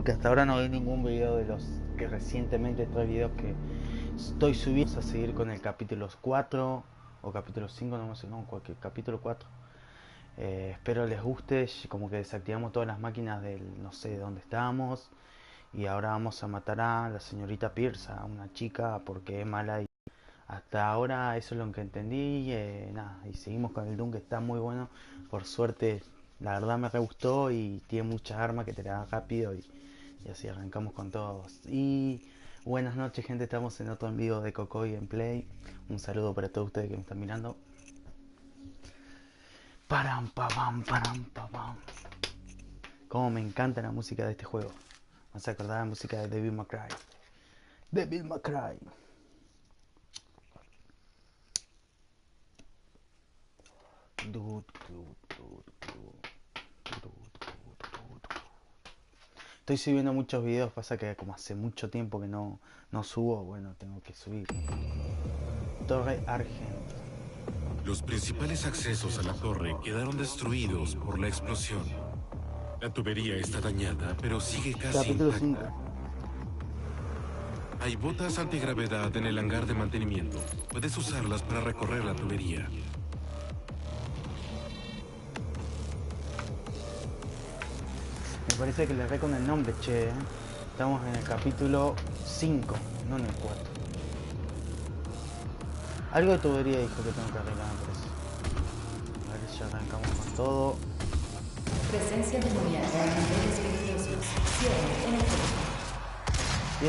porque hasta ahora no vi ningún video de los que recientemente 3 videos que estoy subiendo. Vamos a seguir con el capítulo 4 o capítulo 5, no sé, no, cualquier capítulo 4. Espero les guste, como que desactivamos todas las máquinas del no sé dónde estábamos. Y ahora vamos a matar a la señorita Pierce, a una chica, porque es mala. Y hasta ahora eso es lo que entendí. Nada, y seguimos con el Doom, que está muy bueno. Por suerte, la verdad me re gustó y tiene muchas armas que te la dan rápido. Y así arrancamos con todos. Y buenas noches, gente. Estamos en otro en vivo de Cocoy Gameplay. Un saludo para todos ustedes que me están mirando. Param, pam, param, pam. Como me encanta la música de este juego. Vamos a acordar la música de Devil May Cry. Devil May Cry. Estoy subiendo muchos videos, pasa que como hace mucho tiempo que no subo, bueno, tengo que subir. Torre Argent. Los principales accesos a la torre quedaron destruidos por la explosión. La tubería está dañada, pero sigue casi Capítulo intacta. 5. Hay botas antigravedad en el hangar de mantenimiento. Puedes usarlas para recorrer la tubería. Me parece que le erré con el nombre, che. Estamos en el capítulo 5, no en el 4. Algo de tubería dijo que tengo que arreglar, me parece. A ver si ya arrancamos con todo. Presencia demoníaca en niveles peligrosos. Cierre en el campo. Y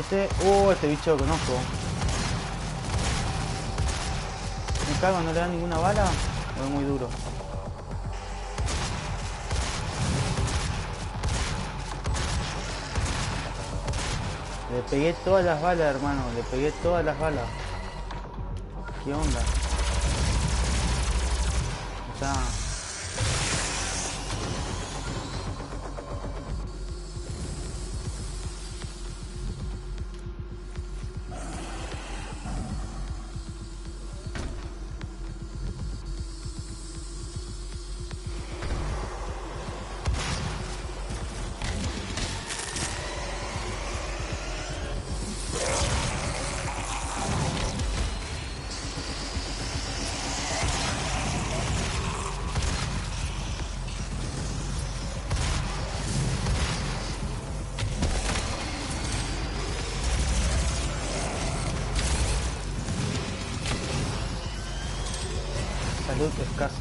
este bicho lo conozco. Me cago, no le da ninguna bala. O es muy duro. Le pegué todas las balas, hermano. Le pegué todas las balas. ¿Qué onda? Está... Salud escasa.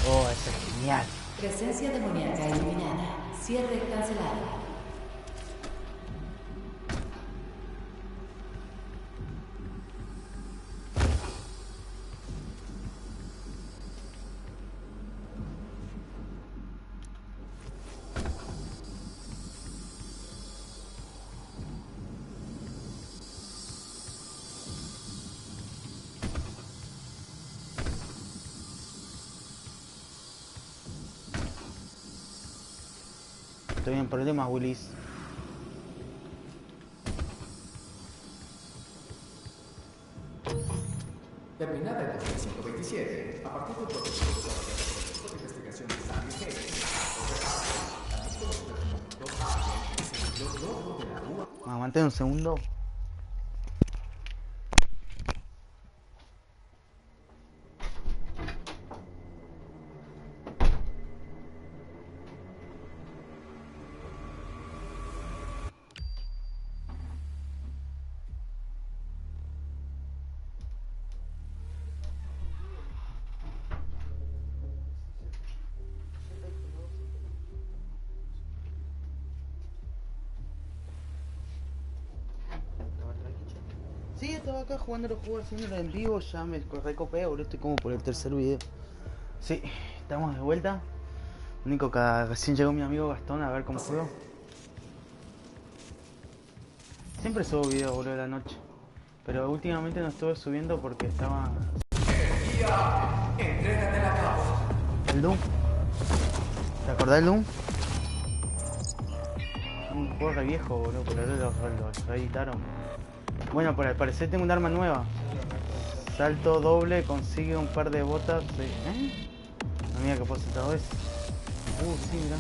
Oh, eso es genial. Presencia demoníaca eliminada. Cierre cancelado. Estoy en problemas, Willis. Terminada en 2527, a partir del protocolo de investigación de Sandy Hayes, también conocido como Dr. Argent, los logros de la UA. Aguanté un segundo. Sí, estaba acá jugando los juegos, haciéndolo en vivo, ya me recopé, ahora estoy como por el tercer video. Sí, estamos de vuelta. Único que recién llegó mi amigo Gastón a ver cómo juego. Siempre subo videos, boludo, de la noche. Pero últimamente no estuve subiendo porque estaba... Entrégate a cabo. El Doom. ¿Te acordás del Doom? Un juego re viejo, boludo, pero ahora lo reeditaron. Bueno, por al parecer tengo un arma nueva. Salto doble, consigue un par de botas. ¿Eh? No, mira que puedo saltar dos veces. Sí, mirá.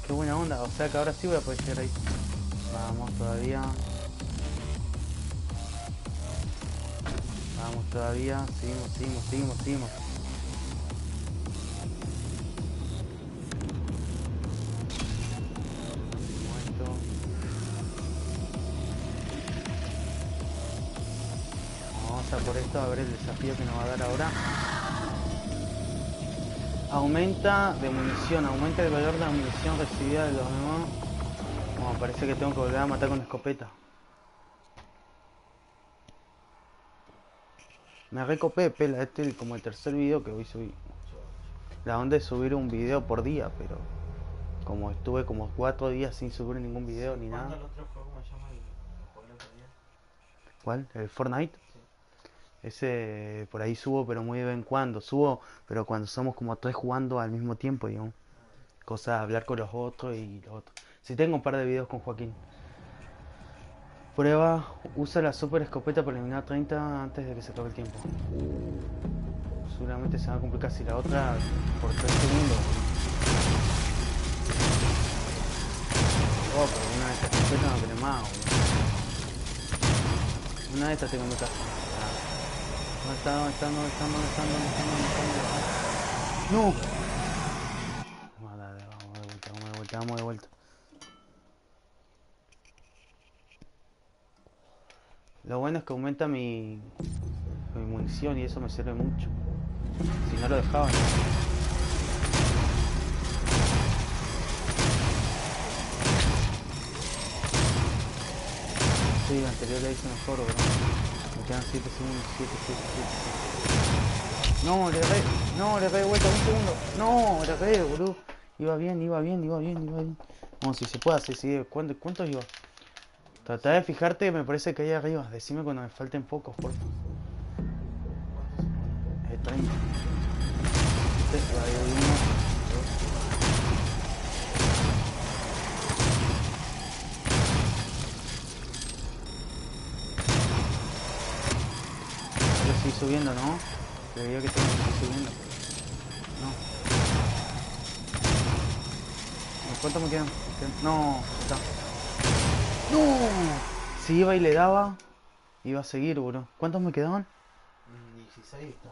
Qué buena onda. O sea que ahora sí voy a poder llegar ahí. Vamos todavía. Vamos todavía. Seguimos. Vamos a por esto a ver el desafío que nos va a dar ahora. Aumenta de munición, aumenta el valor de la munición recibida de los demás. Bueno, parece que tengo que volver a matar con escopeta. Me recopé, pela, este es como el tercer video que hoy subí. La onda es subir un video por día, pero como estuve como 4 días sin subir ningún video ni nada. ¿Cuál el otro juego me llama el juego el otro día? ¿Cuál? ¿El Fortnite? Sí. Ese por ahí subo, pero muy de vez en cuando. Subo, pero cuando somos como tres jugando al mismo tiempo, digamos. Cosa de hablar con los otros y los otros. Si tengo un par de videos con Joaquín. Prueba, usa la super escopeta para eliminar 30 antes de que se acabe el tiempo. Seguramente se va a complicar si la otra por 3 segundos. Oh, pero una de estas escopetas no tiene más, boludo. Una de estas tengo en mi casa. ¿Dónde está? ¡No! Dale, vamos de vuelta. Lo bueno es que aumenta mi munición y eso me sirve mucho. Si no lo dejaba, ¿no? Sí, el anterior le hice mejor, bro. Me quedan 7 segundos, 7. No, le re de vuelta, un segundo. No, le re, boludo. Iba bien. Vamos, si se puede hacer, si ¿cuántos iba? Tratá de fijarte, me parece que ahí arriba. Decime cuando me falten pocos, por favor. 30. Ahí hay uno, dos. Yo estoy subiendo, ¿no? Creía que tengo que seguir subiendo. No. ¿Cuántos me quedan? No, está. ¡No! Si iba y le daba, iba a seguir, bro. ¿Cuántos me quedaban? 16 está.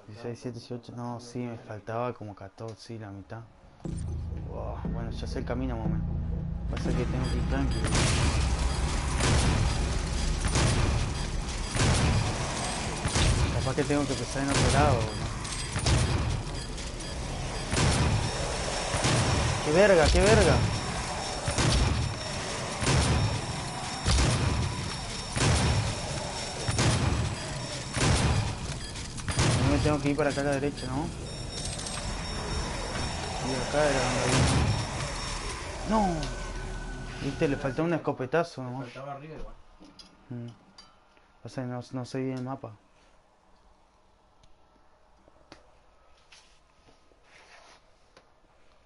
16, 17, 18. No, sí, me faltaba como 14, sí, la mitad. Wow, bueno, ya sé el camino, más o menos. Pasa que tengo que ir tranquilo. Capaz que tengo que empezar en otro lado, ¿no? ¡Qué verga! Yo me tengo que ir para acá a la derecha, ¿no? Y acá era donde había... ¡No! Viste, le faltó un escopetazo, ¿no? Faltaba arriba igual. Pasa que no sé bien el mapa.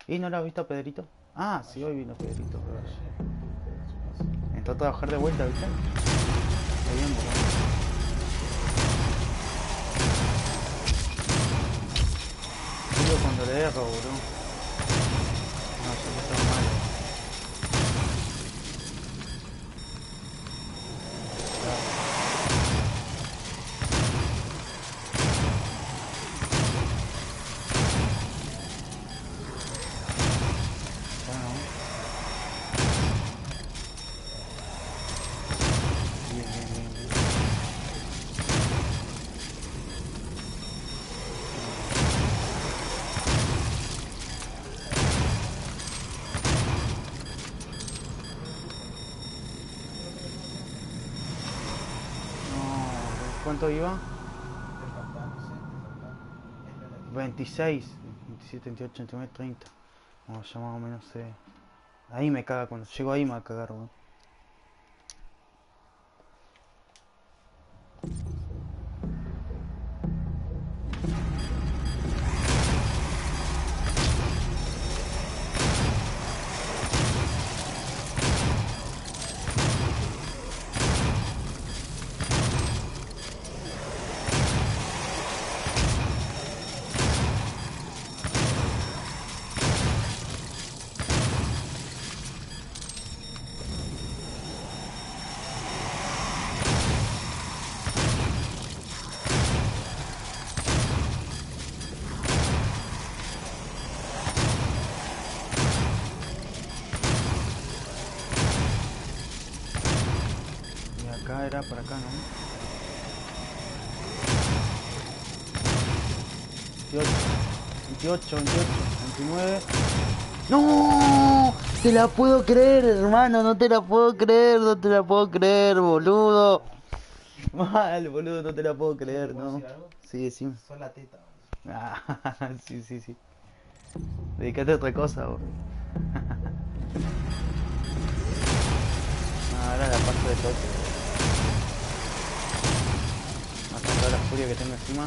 ¿Y no lo has visto a Pedrito? Ah, sí, hoy vino Pedrito, pero... Entró a trabajar de vuelta, ¿viste? Está bien, boludo. Julio cuando le erro, boludo. No, yo que estaba mal. Bien. No, ¿cuánto iba? Te faltaba, no sé, te faltaba. 26, 27, 28, 29, 30. Vamos, ya más o menos sé. Ahí me caga, cuando llego ahí me va a cagar, weón. Y acá era para acá, ¿no? 28, 28, 28, 29. ¡No! Te la puedo creer, hermano, no te la puedo creer, no te la puedo creer, boludo. Mal, boludo, no te la puedo creer, ¿Puedo ¿no? decir algo? Sí, decime. Soy la teta. Ah, sí, sí, sí. Dedicate a otra cosa, boludo. Ahora la paso de toque. A toda la furia que tengo encima.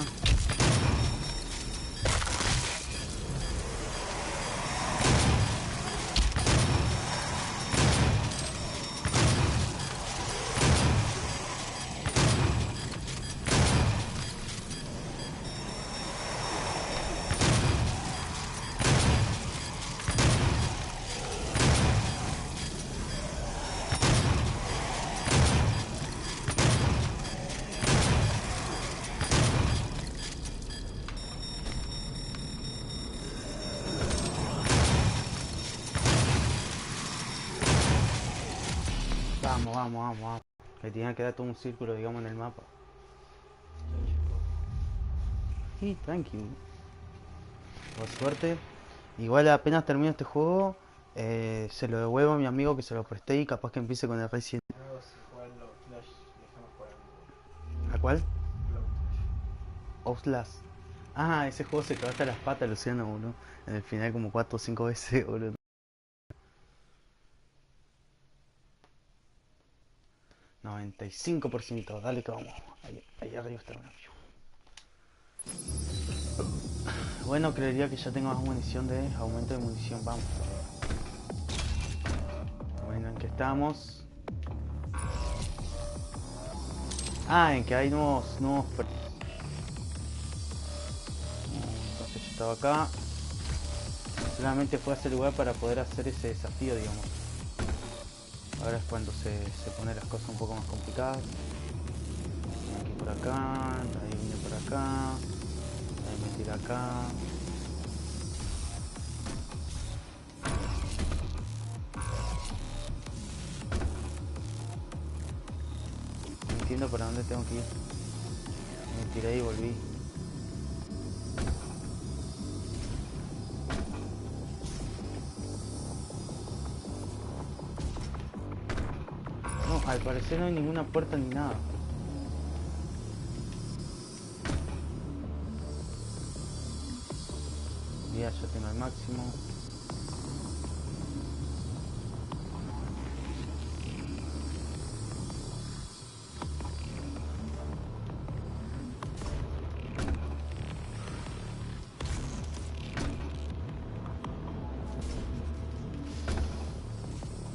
Vamos, vamos, vamos, vamos. Que tenía que dar todo un círculo, digamos, en el mapa. Y tranquilo. Por suerte. Igual apenas termino este juego, se lo devuelvo a mi amigo que se lo presté y capaz que empiece con el Resident. Luego si juegan los Clash, dejamos jugando. ¿A cuál? Block Clash. Outlast. Ah, ese juego se quedó hasta las patas, Luciano, boludo. En el final como 4 o 5 veces, boludo. 95%, dale que vamos. Ahí arriba está una. Bueno, creería que ya tengo más munición de aumento de munición, vamos. Bueno, ¿en qué estamos? Ah, en que hay nuevos. Entonces yo estaba acá. Solamente fue a ese lugar para poder hacer ese desafío, digamos. Ahora es cuando se ponen las cosas un poco más complicadas. Aquí por acá, ahí vine por acá, ahí me tira acá. No entiendo para dónde tengo que ir. Me tiré y volví. No, al parecer no hay ninguna puerta ni nada. Ya tengo el máximo.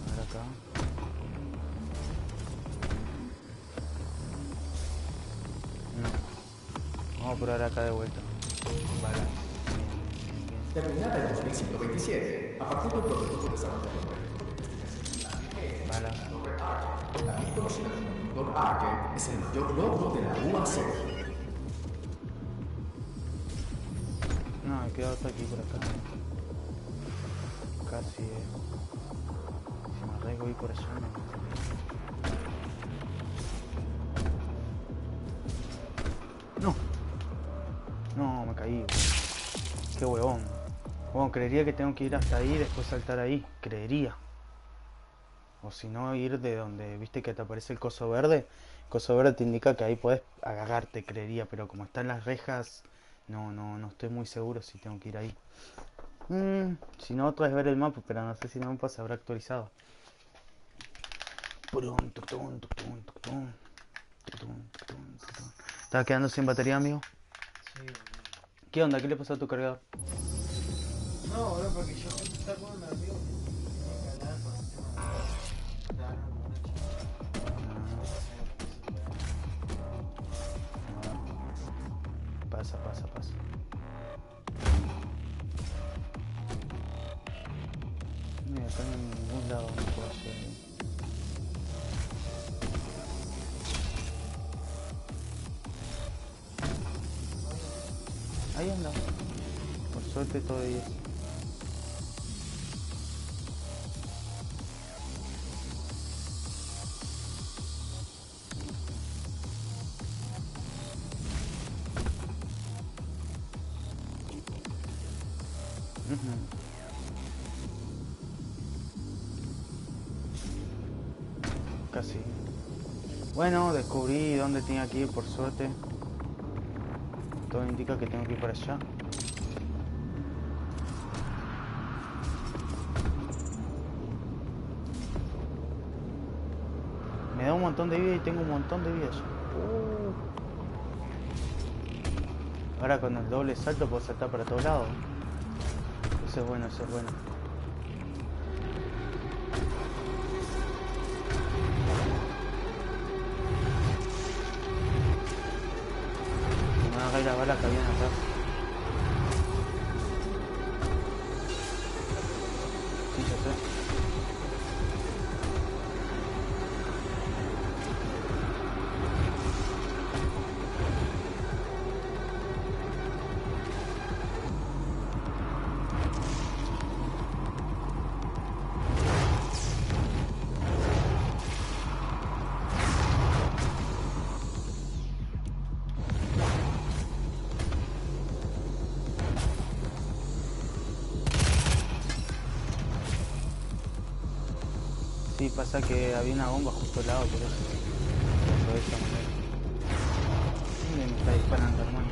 A ver acá. No. Vamos a probar acá de vuelta. Vale. Terminada en 2127, a partir del prototipo desarrollado por el equipo de investigación Vale. también conocido como Dr. Arke, es el mayor logro de la UAC. No, he quedado hasta aquí por acá. Casi. Si me arriesgo ir por allá. No. No, me caí. Qué huevón. Bueno, creería que tengo que ir hasta ahí y después saltar ahí. Creería. O si no, ir de donde, viste que te aparece el coso verde. El coso verde te indica que ahí podés agarrarte, creería. Pero como están las rejas, no estoy muy seguro si tengo que ir ahí. Si no, otra vez ver el mapa, pero no sé si el mapa se habrá actualizado. ¿Estás quedando sin batería, amigo? Sí, boludo. ¿Qué onda? ¿Qué le pasó a tu cargador? No, boludo, porque yo estaba con un amigo que tenía que hablar por el tema de... Estaba hablando con una chica. Pasa, pasa, pasa. Mira, acá no hay ningún lado donde puedo hacer. Ahí anda. Por suerte todavía. Casi. Bueno, descubrí dónde tenía que ir, por suerte. Todo indica que tengo que ir para allá. Me da un montón de vida y tengo un montón de vida ya. Ahora con el doble salto puedo saltar para todos lados. Eso es bueno, eso es bueno. Me van a caer las balas que habían atrás. Sí, ya sé. Sí, pasa que había una bomba justo al lado, por eso. De esa manera. ¿Dónde me está disparando, hermano?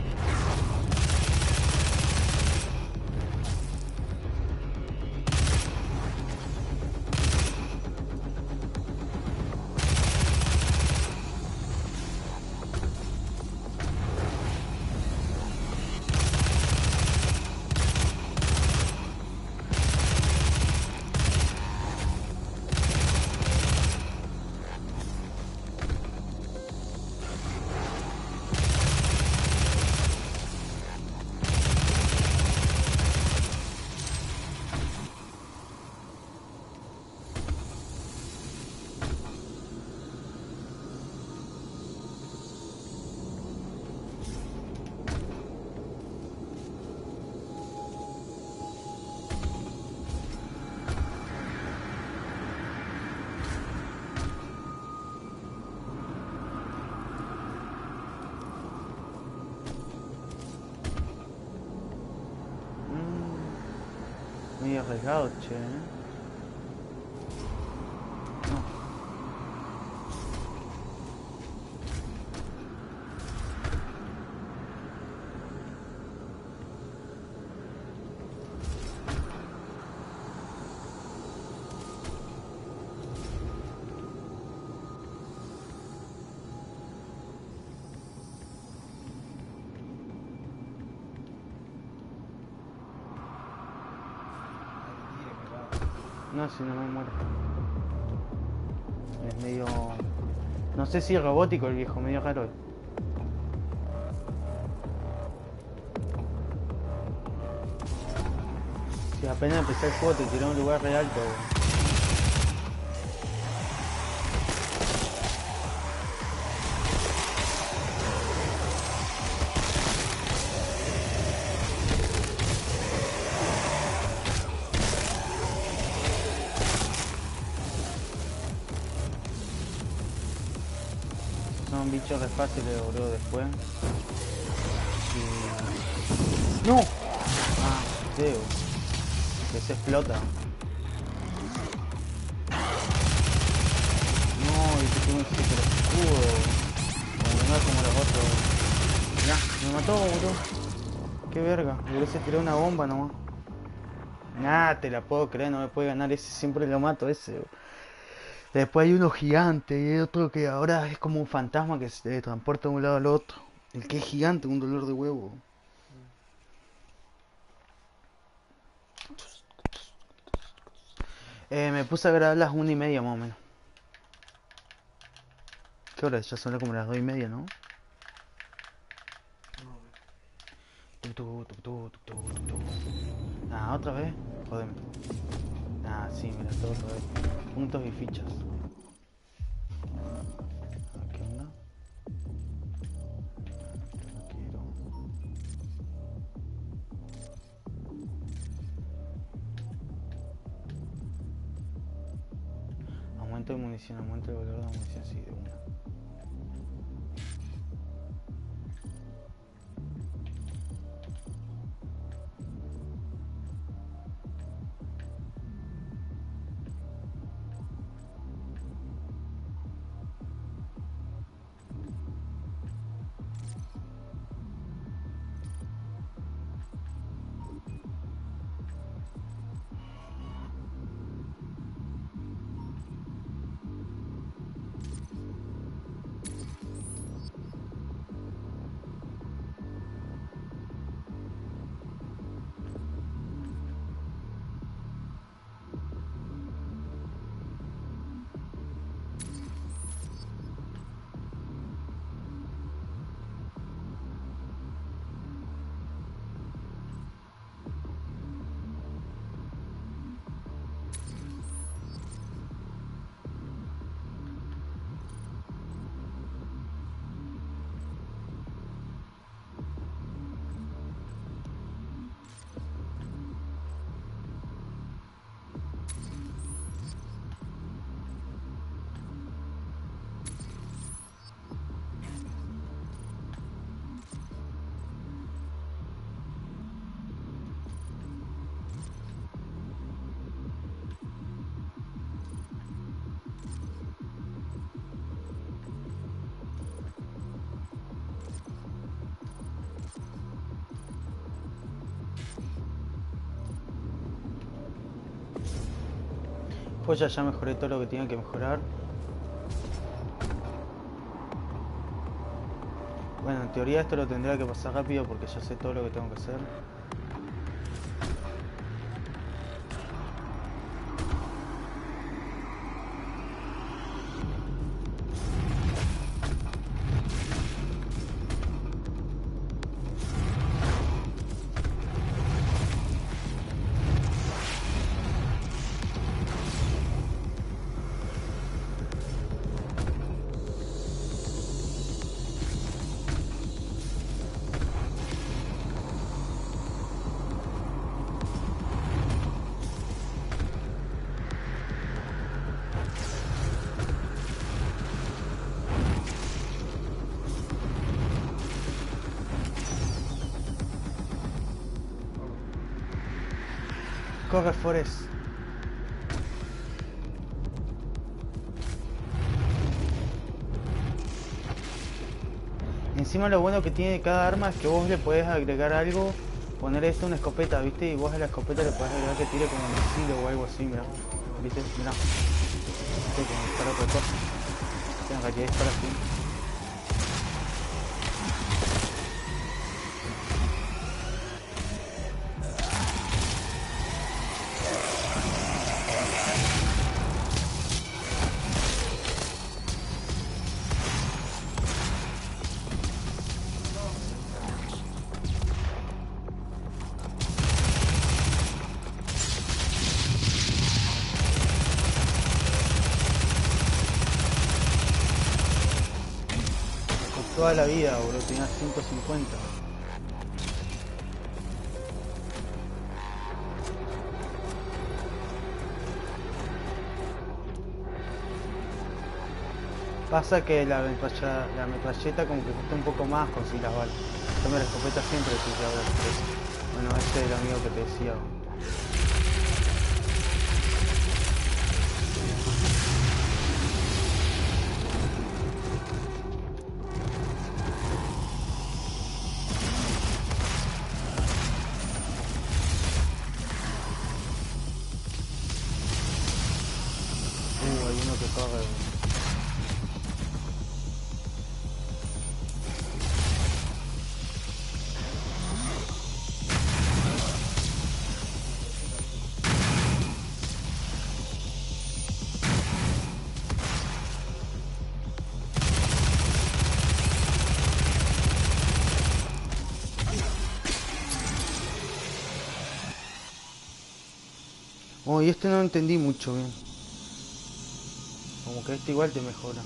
Muy arriesgado, che, ¿eh? No. No, si no me muero. Es medio... No sé si es robótico el viejo, medio raro. Si apenas empecé el juego te tiró a un lugar re alto. Son bichos re fáciles, boludo, después. Y... ¡No! Ah, Dios. Que se explota. No, y que tiene un super escudo. Como no como los otros. Mirá, me mató, boludo. Qué verga, hubiese tirado una bomba nomás. Nah, te la puedo creer, no me puede ganar ese, siempre lo mato ese. Después hay uno gigante y hay otro que ahora es como un fantasma que se transporta de un lado al otro. El que es gigante, un dolor de huevo. Me puse a grabar las 1:30 más o menos. ¿Qué hora es? Ya son como las 2:30, ¿no? No, Ah, otra vez. Jodeme. Ah, sí, mira, todo otra vez. Puntos y fichas. Ah, ¿qué onda? No quiero. Aumento de munición, aumento de valor de munición, sí, de una. Pues ya mejoré todo lo que tenía que mejorar. Bueno, en teoría esto lo tendría que pasar rápido porque ya sé todo lo que tengo que hacer. Corre, Forest. Encima lo bueno que tiene cada arma es que vos le podés agregar algo, poner una escopeta, ¿viste? Y vos a la escopeta le podés agregar que tire como un misil o algo así, mirá. ¿Viste? Mirá. ¿Viste? Como dispara otra cosa. En realidad dispara así. Toda la vida, bro, tenía 150. Pasa que la metralleta como que cuesta un poco más conseguir las balas. Yo me la escopeta siempre sí, bueno, ese es el amigo que te decía. Hay uno que corre. Oh, y este no entendí mucho bien. Como que este igual te mejora.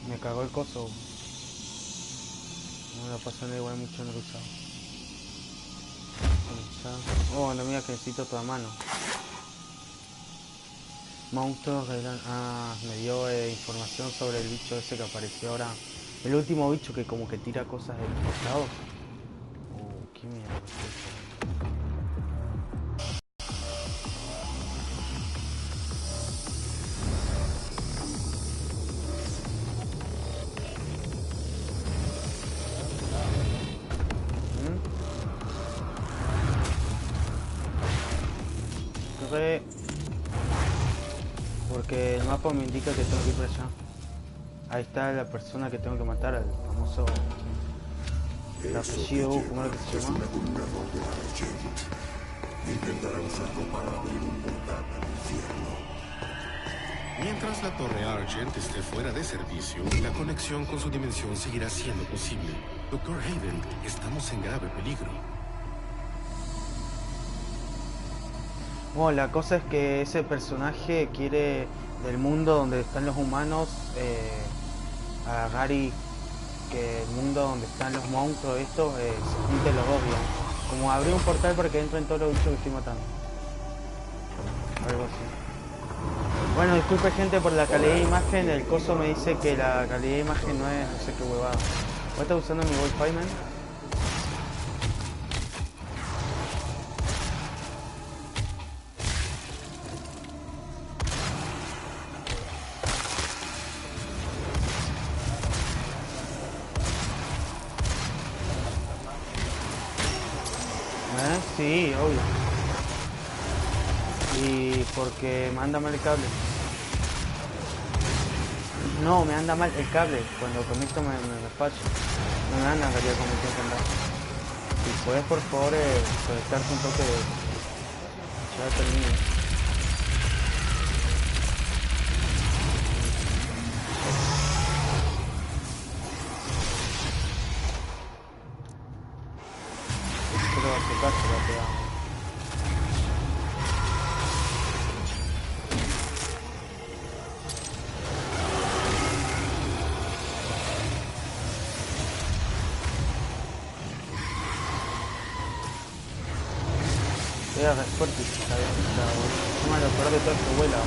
Me cagó el coso. No la pasando igual mucho no lo usaba. Oh, no, mira que necesito otra mano. Monstruos me dio información sobre el bicho ese que apareció ahora. El último bicho que como que tira cosas de los costados. Qué mierda es eso. Porque el mapa me indica que tengo que ir por allá. Ahí está la persona que tengo que matar, el famoso... El apellido, ¿cómo era que se llama? Mientras la torre Argent esté fuera de servicio, la conexión con su dimensión seguirá siendo posible. Dr. Haven, estamos en grave peligro. Bueno, la cosa es que ese personaje quiere del mundo donde están los humanos agarrar y que el mundo donde están los monstruos estos se junten los dos, digamos. Como abrir un portal para que entren todos los bichos que estoy matando. Algo así. Bueno, disculpe gente por la calidad de imagen, el coso me dice que la calidad de imagen no es, no sé qué huevada. ¿Vos estás usando mi Wi-Fi, man? Sí, obvio. Y porque me anda mal el cable. No, me anda mal el cable. Cuando conecto me despacho. No me anda en realidad como tengo que andar. Si puedes por favor conectarte un toque de... Ya termino. Pero a tu casa la pegamos. Era re fuerte esta bestia, boludo. Encima lo peor de todo es que vuela.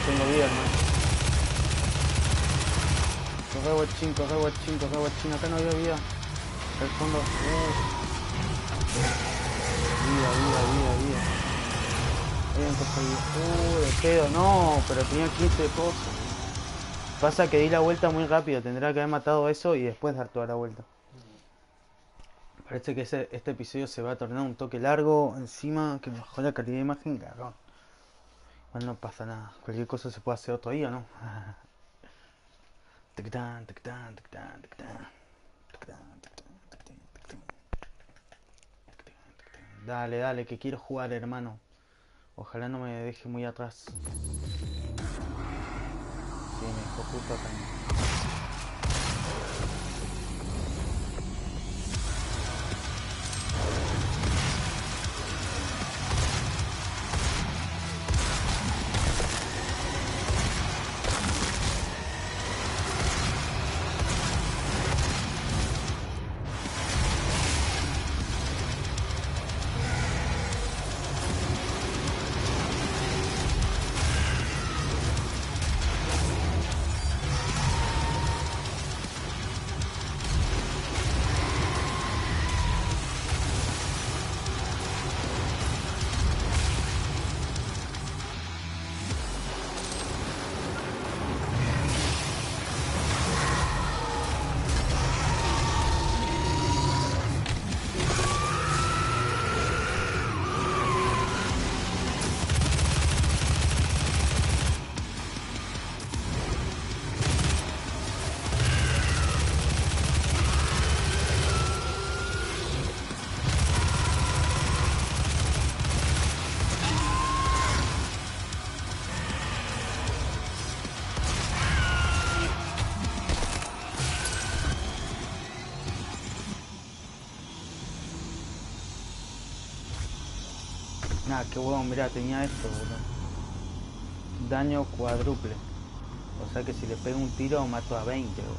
Tengo vida, hermano. Corre guachín, acá no había vida. Al fondo. Vida. Habían cosas ahí. De pedo, no, pero tenía 15 de cosas. Pasa que di la vuelta muy rápido, tendría que haber matado eso y después dar toda la vuelta. Parece que este episodio se va a tornar un toque largo, encima que me bajó la calidad de imagen, cagón. Bueno, no pasa nada, cualquier cosa se puede hacer otro día, ¿no? Dale, que quiero jugar, hermano. Ojalá no me deje muy atrás. Sí, me dejó justo acá. Nah, qué huevón, mirá, tenía esto, boludo. Daño cuádruple. O sea que si le pego un tiro mato a 20, boludo.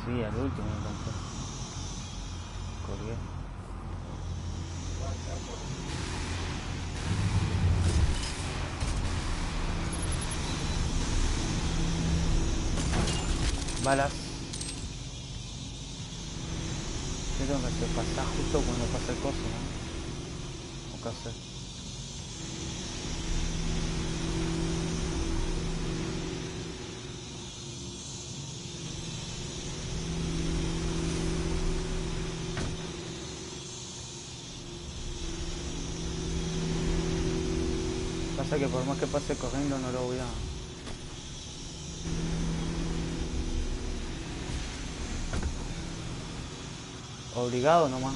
Sí, al último entonces. Colgué. Balas. ¿Qué tengo que hacer? Pasar justo cuando pasa el coso, ¿no? ¿O qué hacer? Pasa que por más que pase corriendo no lo voy a... Obligado nomás.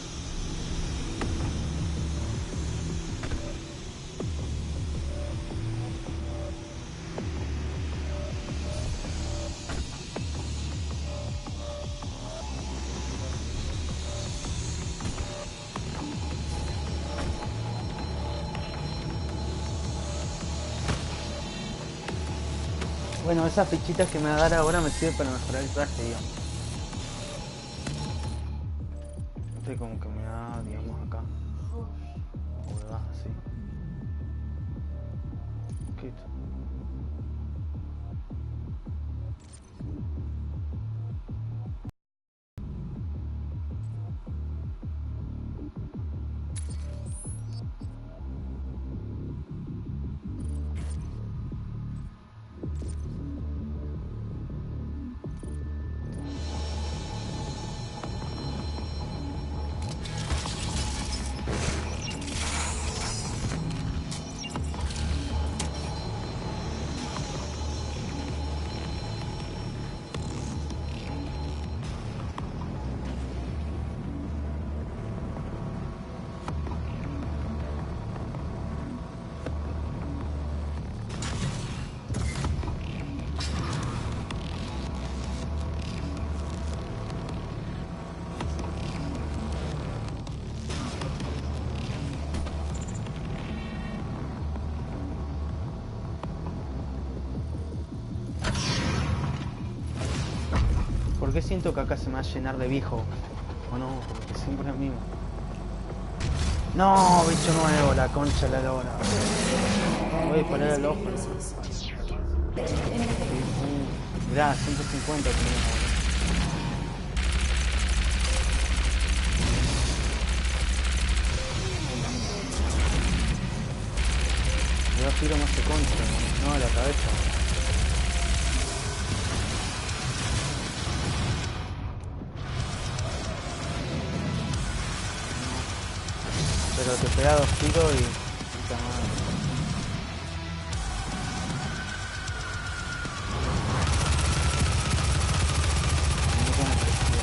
Bueno, esas fichitas que me va a dar ahora me sirven para mejorar el traje, digamos. Este como que me da, digamos, acá. O me da así. Un poquito. ¿Por qué siento que acá se me va a llenar de viejo? O no, porque siempre es el mismo. No, bicho nuevo, la concha de la lora. Voy a disparar al ojo. Mirá, 150 tenemos ahora. Le da tiro más de concha, no, a la cabeza. Pero te pega 2 tiros y... puta madre. No como prefiero.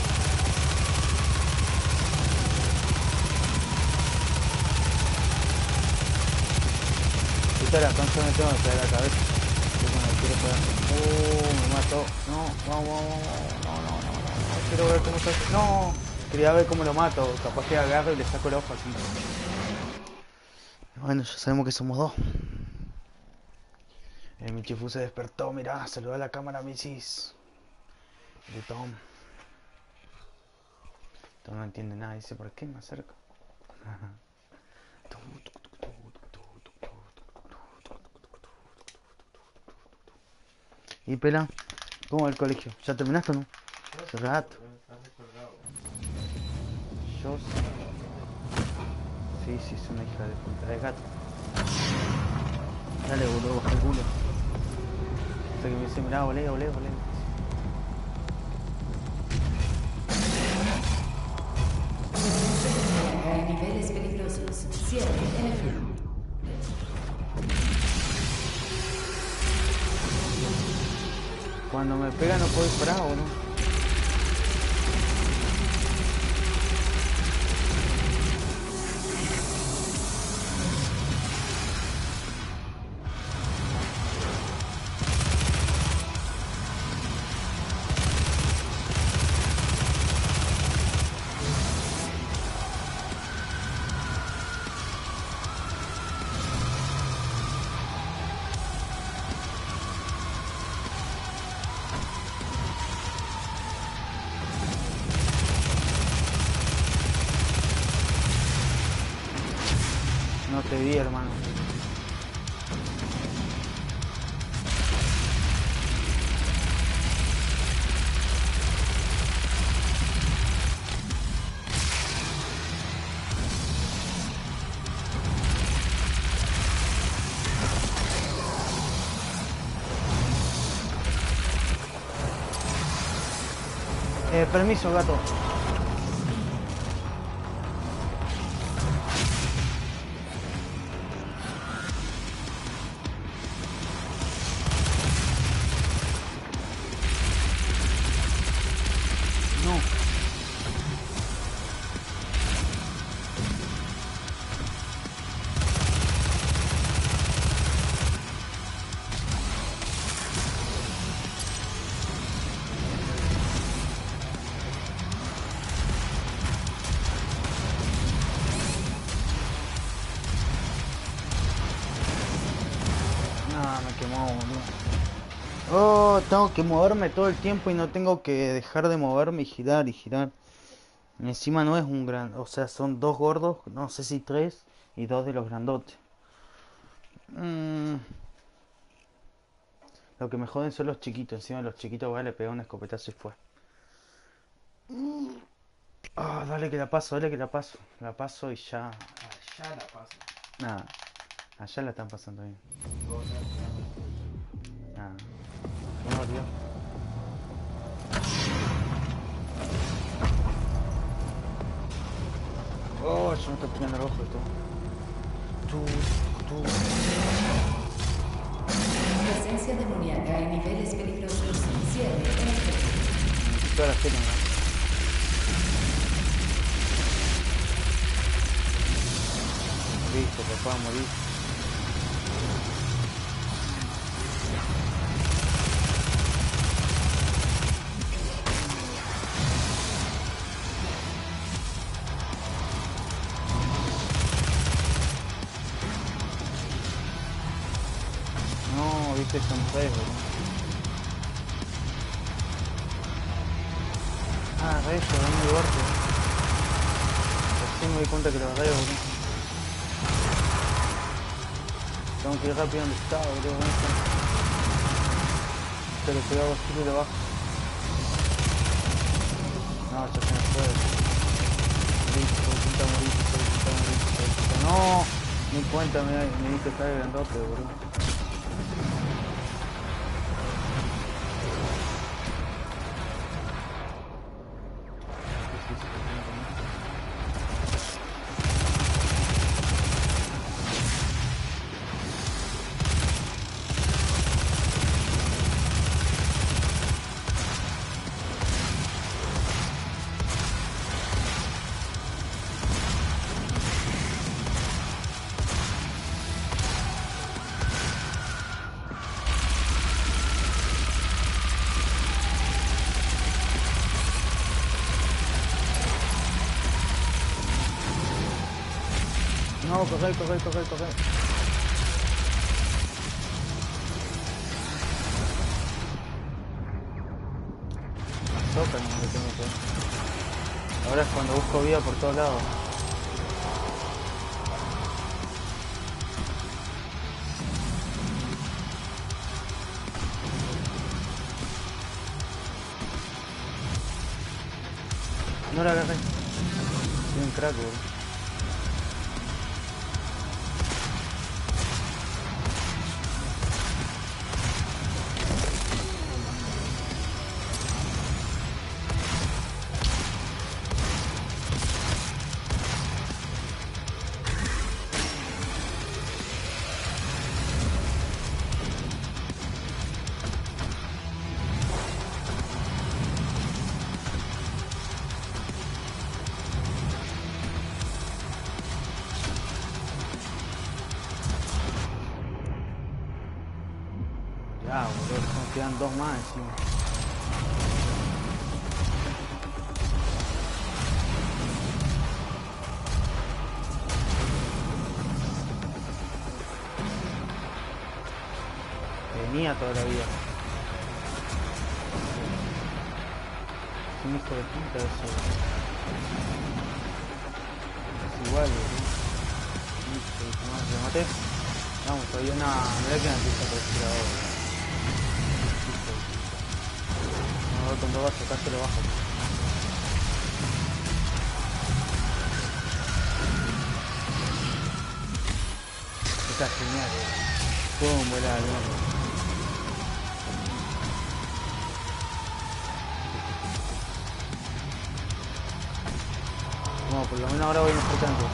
Ahorita la concha me tengo que pegar la cabeza. Yo cuando quiero pegar... me mató. No, vamos. No. Quiero ver cómo está... No. Quería ver cómo lo mato. Capaz que agarro y le saco el ojo así. Bueno, ya sabemos que somos dos. Mi chifu se despertó, mirá, saludó a la cámara, Misis. De Tom. Tom no entiende nada, dice, ¿por qué me acerco? Y pela, ¿cómo va el colegio? ¿Ya terminaste o no? Hace rato. Yo sí, es una hija de puta de gato. Dale, boludo, baja el culo. Hasta que me dice, mirá, olé. Niveles peligrosos. Cierre enemigo. Cuando me pega no puedo disparar, ¿o no? Sobreviví, hermano. Permiso, gato. No. Me quemó, boludo. Oh, tengo que moverme todo el tiempo y no tengo que dejar de moverme y girar y girar. Y encima no es un gran... O sea, son dos gordos, no sé si tres, y dos de los grandotes. Lo que me joden son los chiquitos. Encima de los chiquitos, vale, le pegó un escopetazo y fue. Ah, dale que la paso, dale que la paso. La paso y ya... Ya la paso. Nada. Allá la están pasando bien. Nada. No, tío. Oh, yo me estoy poniendo el ojo esto. Tú. Presencia demoníaca en niveles peligrosos. Cierre. Necesito la pena, ¿no? Listo, papá, morí. No, viste, son tres, boludo. Ah, rayos, dame el golpe. Recién me di cuenta que lo agarré, boludo. Tengo que ir rápido donde está, boludo. Se lo pegaba así de abajo. No, ya se me fue. Morí. No, ni cuenta me di que estaba grandote, boludo. No, corre. Toca, no le tengo que... Ahora es cuando busco vida por todos lados. No la agarré. Soy un crack, boludo. Ya, boludo, nos quedan dos más encima. Venía toda la vida. Es un hijo de puta eso. Es igual, boludo. Listo, lo maté. Vamos, todavía no, me da que me empieza a aparecer ahora. Listo. Vamos a ver cuando vas a acá se lo bajo. Está genial, pum, vuela al norte. No, por lo menos ahora voy importante.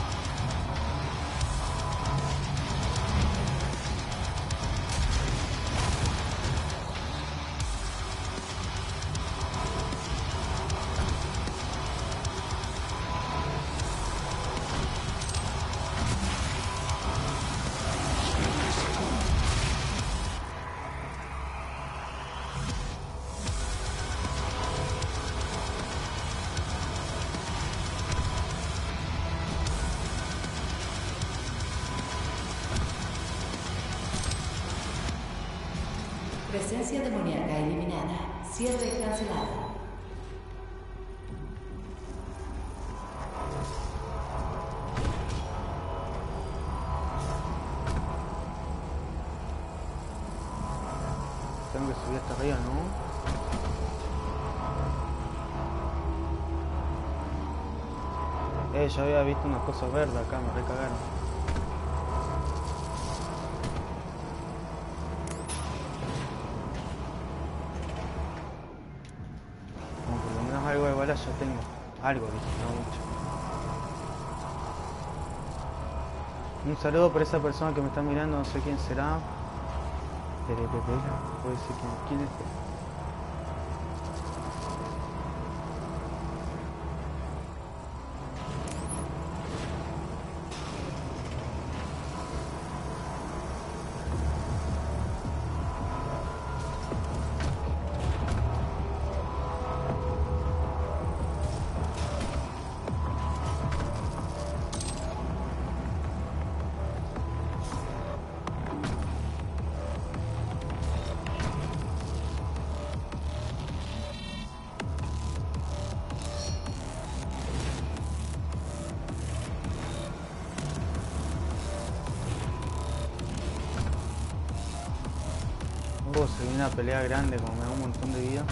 Presencia demoníaca eliminada. Cierre cancelado. Tengo que subir hasta arriba, ¿no? Ya había visto una cosa verde acá, me recagaron. Bueno, por lo menos algo de balas ya tengo. Algo, dije, no mucho. Un saludo por esa persona que me está mirando, no sé quién será. Puede ser quién es. Se viene una pelea grande, como me da un montón de vida.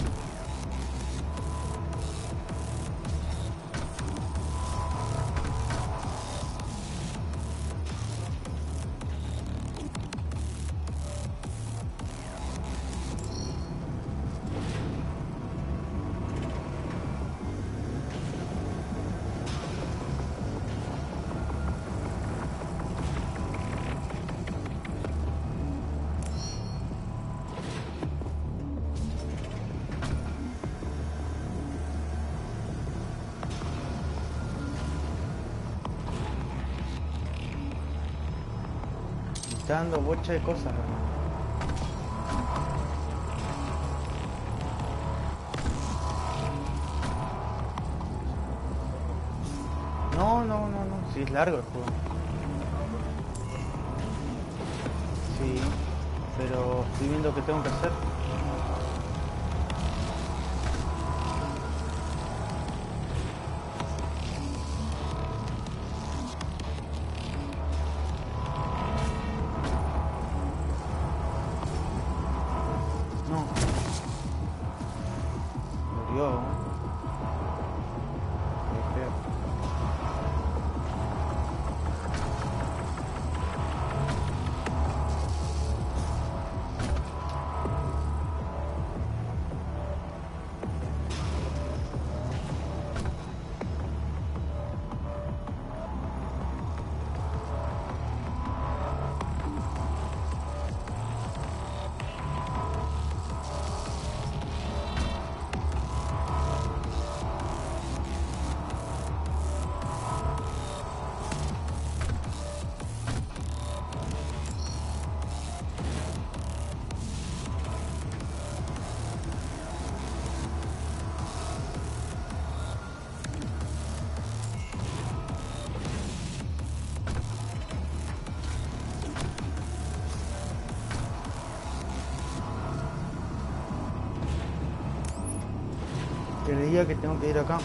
Está dando bocha de cosas, hermano. No, si es largo el juego. Sí, pero estoy viendo qué tengo que hacer. Creía que tengo que ir acá.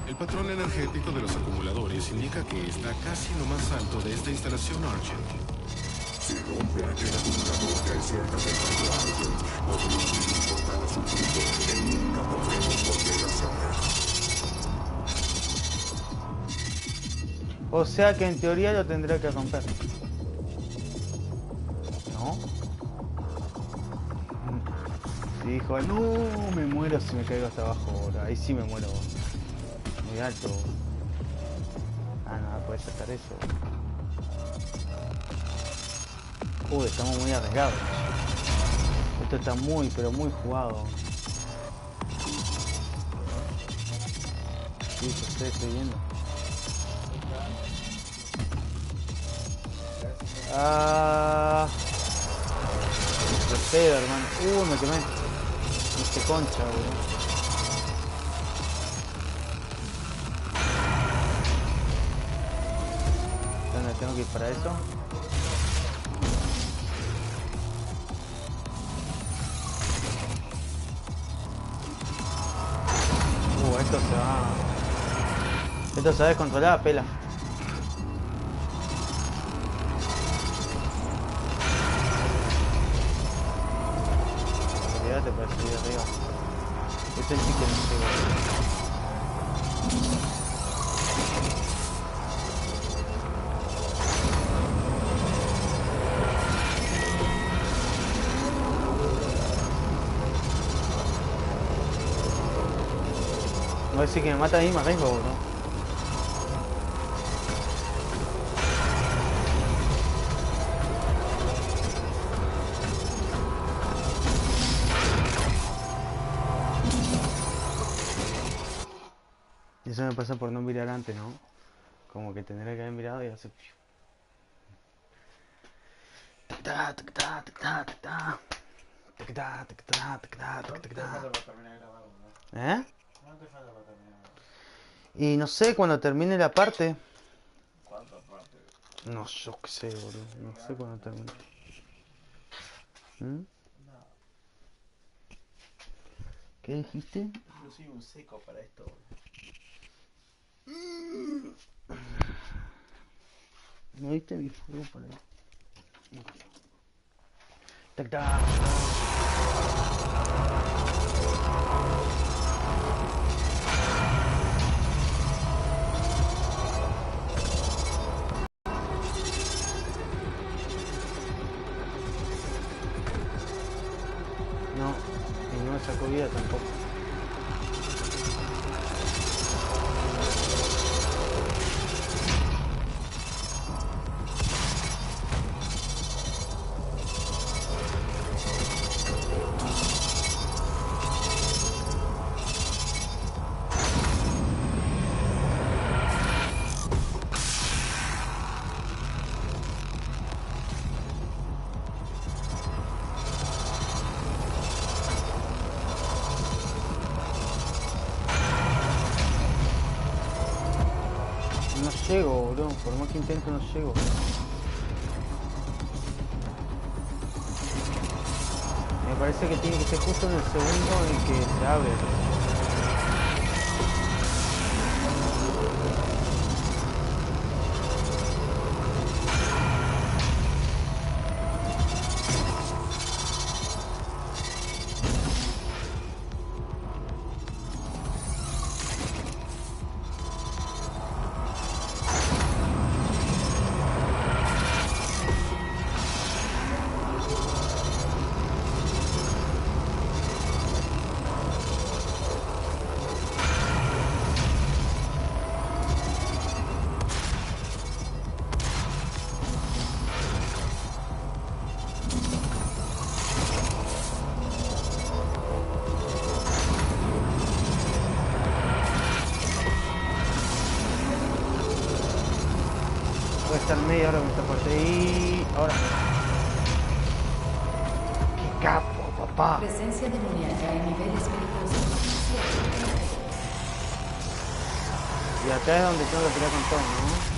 El patrón energético de los acumuladores indica que está casi lo más alto de esta instalación Argent. Si rompe aquel acumulador que hay cerca del rayo Argent, podemos importar a su punto que nunca podremos volver a saber. O sea que en teoría lo tendré que romper. ¿No? Si dijo, no, me muero si me caigo hasta abajo ahora. Ahí sí me muero. Muy alto. Ah, no, puede saltar eso. Joder, estamos muy arriesgados. Esto está muy, pero muy jugado. Sí, yo sé, estoy viendo. Ah, procedo, hermano. Me quemé. Me hice concha, boludo. ¿Dónde tengo que ir para eso? Esto se va. Esto se va a descontrolar, pela. Olvídate para subir arriba. Este sí que no sé. No decir que me mata ahí, me arriesgo, boludo. Eso me pasa por no mirar antes, ¿no? Como que tendría que haber mirado y hacer... ¿Cuánto te falta para terminar de grabar, no? ¿Eh? ¿Cuánto te falta para terminar de grabar? Y no sé, cuando termine la parte... ¿Cuántas partes? No, yo qué sé, boludo. No sé cuándo termine. ¿Mm? No, ¿Qué dijiste? yo soy un seco para esto. ¿No viste mi fuego por ahí? Tac, tac. No, y no me sacó vida tampoco. No llego, boludo. Por más que intento, no llego. Me parece que tiene que ser justo en el segundo en que se abre. Voy a estar media hora con esta parte y... ahora. ¡Qué capo, papá! Presencia demoníaca en niveles peligrosos. Y acá es donde tengo que pelear con todo, ¿no?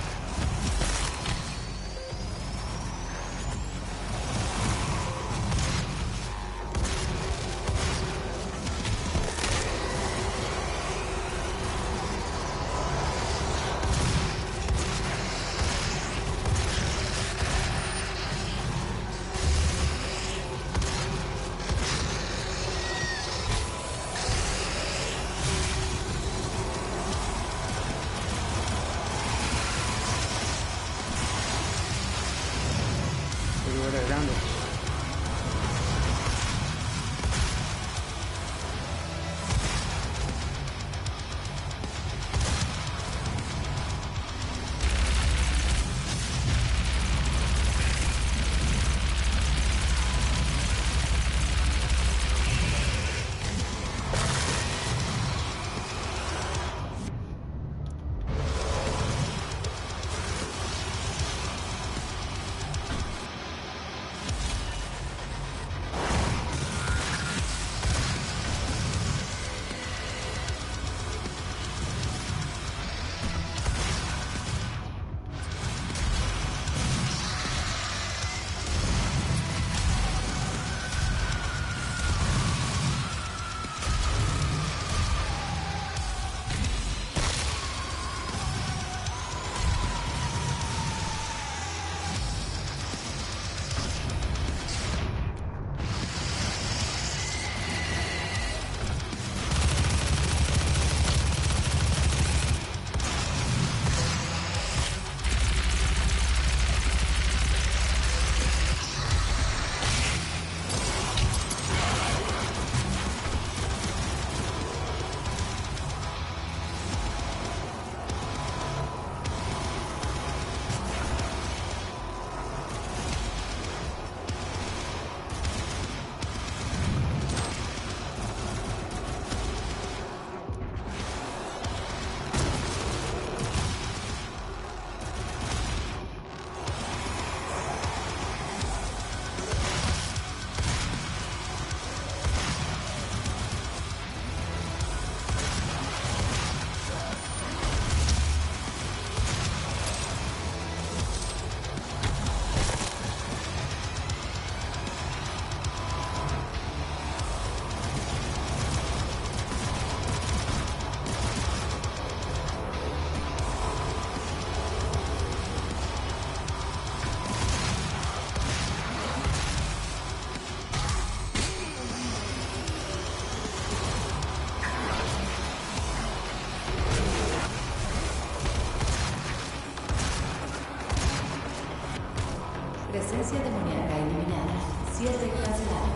Presencia demoníaca eliminada. Cierre cancelado.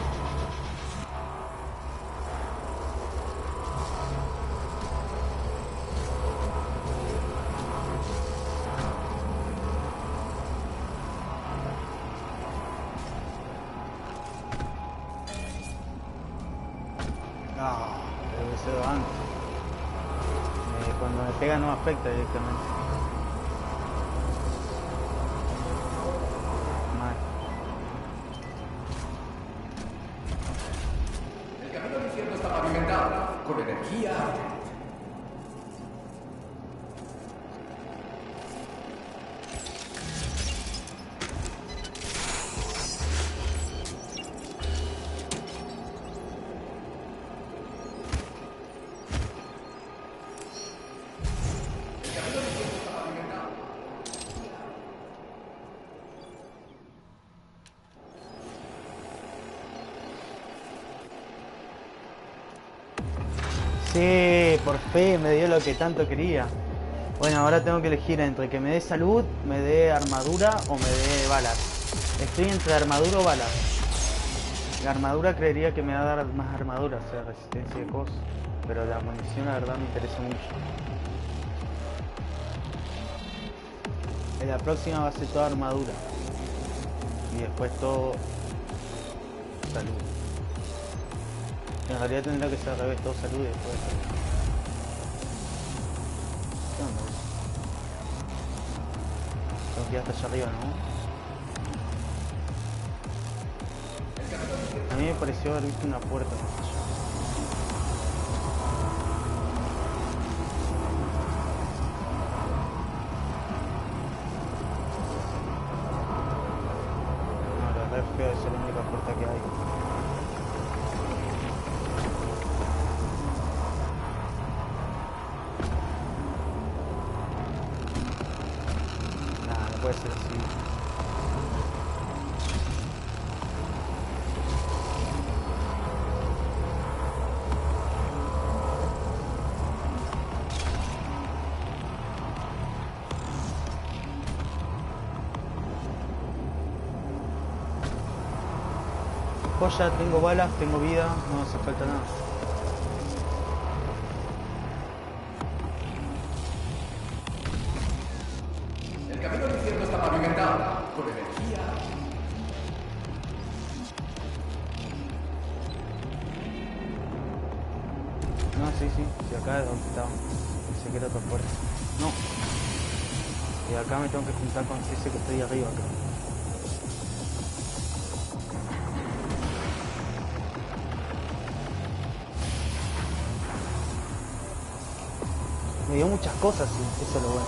Ah, debe ser antes. Cuando me pega no me afecta directamente. Mal. El camino al infierno está pavimentado con energía. Sí, por fin me dio lo que tanto quería. Bueno, ahora tengo que elegir entre que me dé salud, me dé armadura o me dé balas. Estoy entre armadura o balas. La armadura creería que me va a dar más armadura, o sea, resistencia de cosas. Pero la munición la verdad me interesa mucho. En la próxima va a ser toda armadura. Y después todo salud. En realidad tendrá que ser al revés, todo salud y después salud. ¿Qué onda? Tengo que ir hasta allá arriba, ¿no? A mí me pareció haber visto una puerta. No, la verdad es que es la única puerta que hay. Puede ser así. Joya, tengo balas, tengo vida, no hace falta nada. El camino al infierno está pavimentado con energía. No, sí, acá es donde estaba. Pensé que era otra puerta. No. Y acá me tengo que juntar con ese que estoy arriba, creo. Me dio muchas cosas, sí, eso es lo bueno.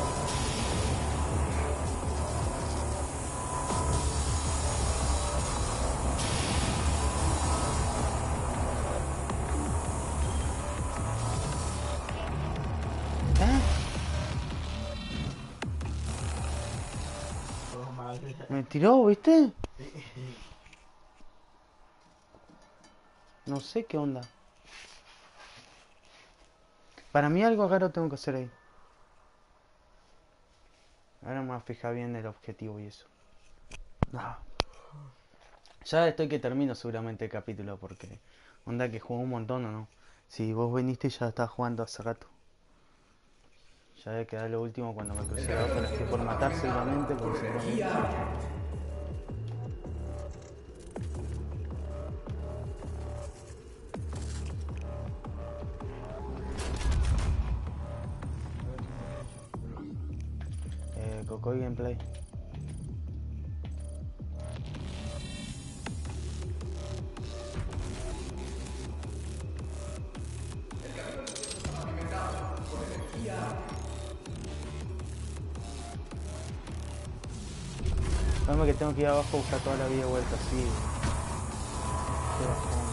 Todo mal. Me tiró, ¿viste? No sé qué onda. Para mí algo raro tengo que hacer ahí. Ahora me voy a fijar bien el objetivo y eso. No. Ya estoy que termino seguramente el capítulo porque onda que juego un montón o no. Si vos viniste ya estaba jugando hace rato. Ya debe quedar lo último cuando me crucé la otra, la estoy por matar seguramente porque seguramente... Cocoy Gameplay. Dame que tengo que ir abajo a buscar toda la vida vuelta así. Qué bajón.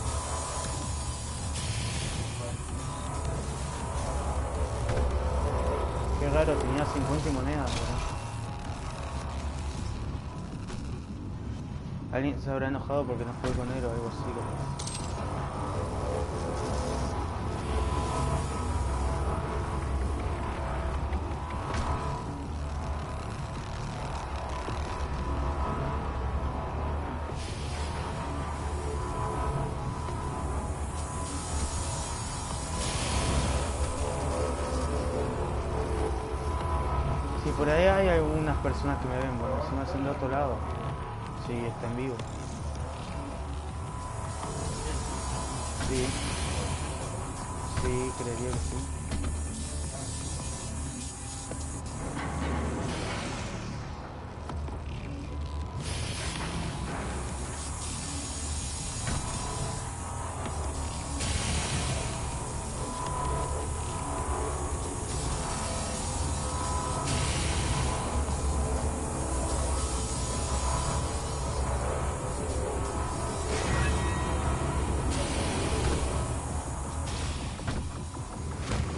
Qué raro, tenía 50 monedas, ¿verdad? Alguien se habrá enojado porque no jugué con él o algo así. Sí, por ahí hay algunas personas que me ven. Bueno, si me hacen de otro lado. Sí, está en vivo. Sí. Sí, creería que sí.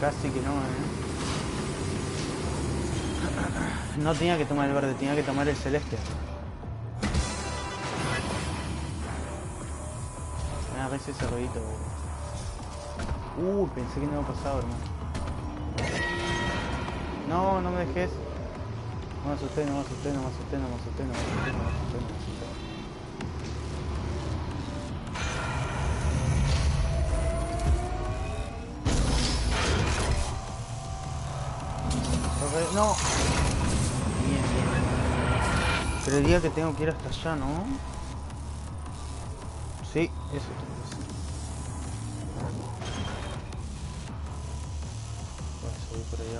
Casi que no, No tenía que tomar el verde, tenía que tomar el celeste. A veces ese ruidito. Pensé que no había pasado, hermano. No, no me dejes. No me asusté, no me asusté, no me asusté, no me asusté, no me asusté, no me asusté, no me asusté. No. Bien, bien. Creería que tengo que ir hasta allá, ¿no? Sí, eso tengo que hacer. Voy a subir por allá.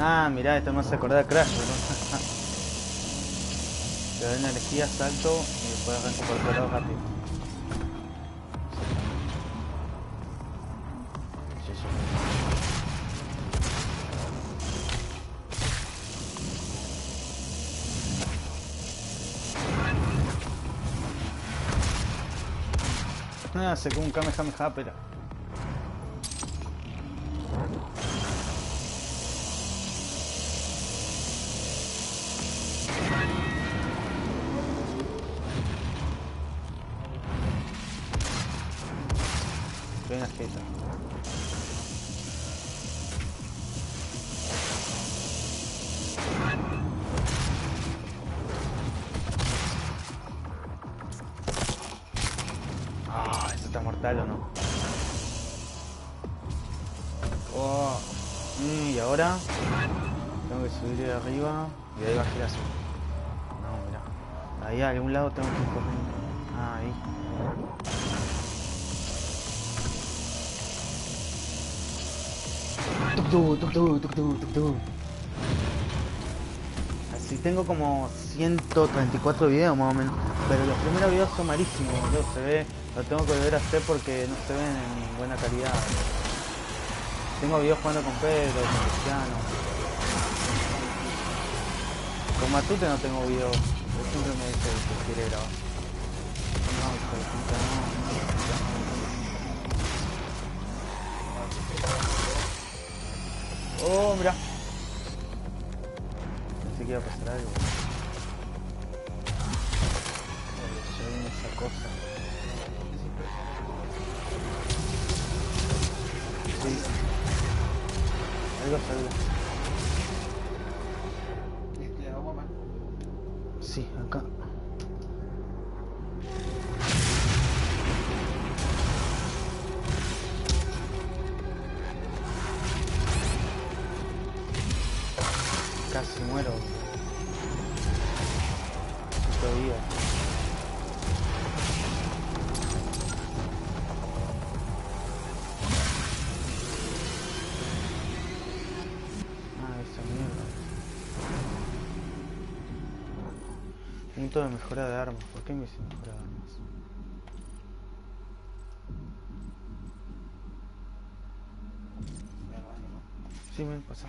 Ah, mirá, esto me hace acordar a Crash, ¿no? Te da energía, salto y después arranco por otro lado rápido. Sí, sí. Ah, se como un Kamehameha, pero... Estoy en la esqueta. Ah, ¿esto está mortal o no? Oh. Y ahora... Tengo que subir de arriba y de ahí bajé azul. No, mirá. Ahí a algún lado tengo que ir corriendo. Ah, ahí. Así tengo como 134 videos más o menos. Pero los primeros videos son malísimos, boludo. Se ve, lo tengo que volver a hacer porque no se ven en buena calidad. Tengo videos jugando con Pedro, con Cristiano. Con Matute no tengo videos. Él siempre me dice que quiere grabar. No, hijo de puta, no. Oh, mira. Pensé que iba a pasar algo. Ya viene esa cosa. Sí. Algo salió. Agua más. Sí, acá. Casi muero. Todavía. Ah, esa mierda. Punto de mejora de armas. ¿Por qué me hice mejora de armas? Sí, me pasa.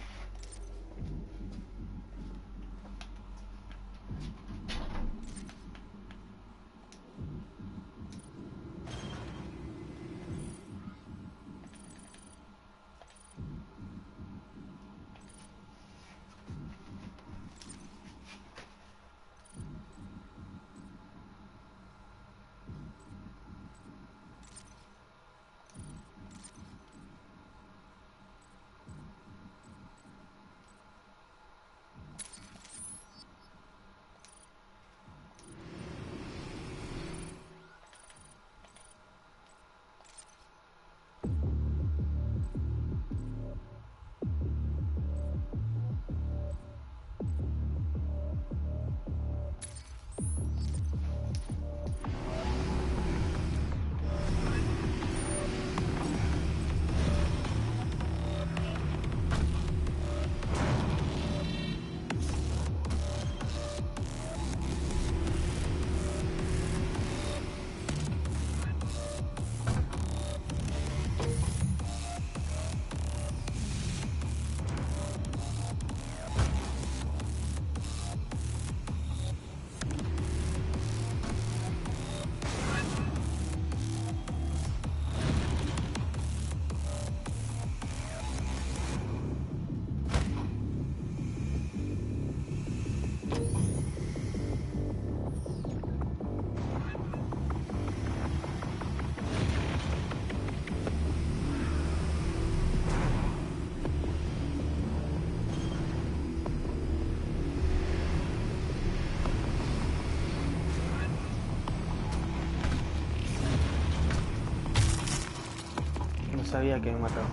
sabía que me mataron.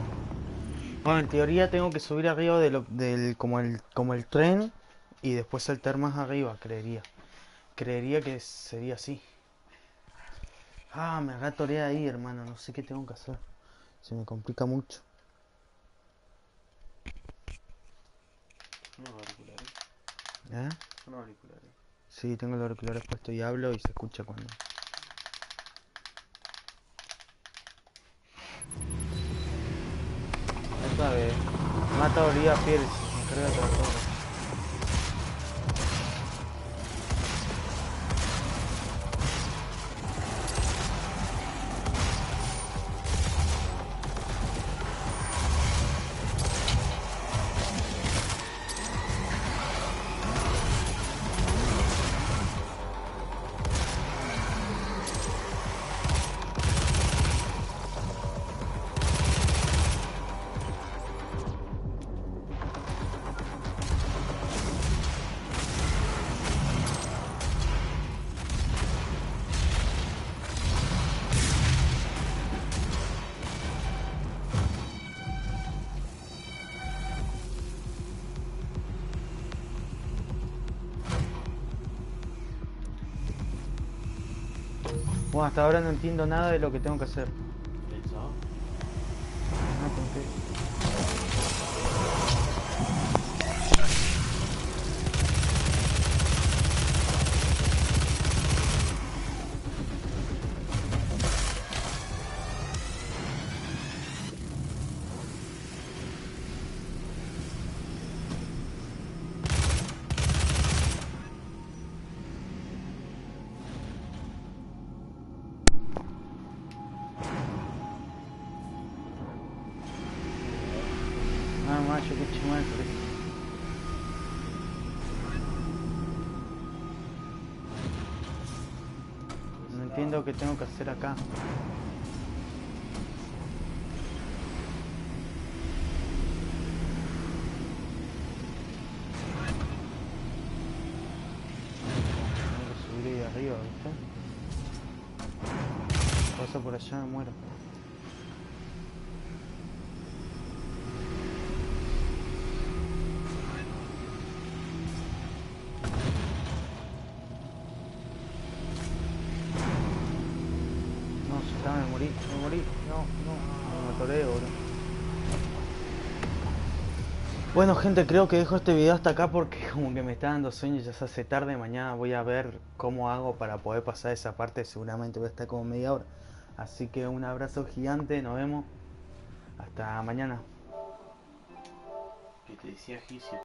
Bueno, en teoría tengo que subir arriba como el tren y después saltar más arriba, creería. Creería que sería así. Ah, me ratoreé ahí, hermano. No sé qué tengo que hacer. Se me complica mucho. Unos auriculares. ¿Eh? Unos auriculares. Sí, tengo los auriculares puestos y hablo y se escucha cuando... Esta vez. Mata a Olivia Pierce. Me carga otra cosa. Bueno, hasta ahora no entiendo nada de lo que tengo que hacer. ¿Eso? No, ¿con qué? Ah, macho, qué chimal. No entiendo qué tengo que hacer acá. Tengo que subir ahí arriba, ¿viste? Paso por allá, me muero. No, ya me morí, no, me atoré, boludo. Bueno, gente, creo que dejo este video hasta acá porque como que me está dando sueño y ya se hace tarde. Mañana voy a ver cómo hago para poder pasar esa parte. Seguramente voy a estar como media hora. Así que un abrazo gigante, nos vemos. Hasta mañana. Que te decía Gicio.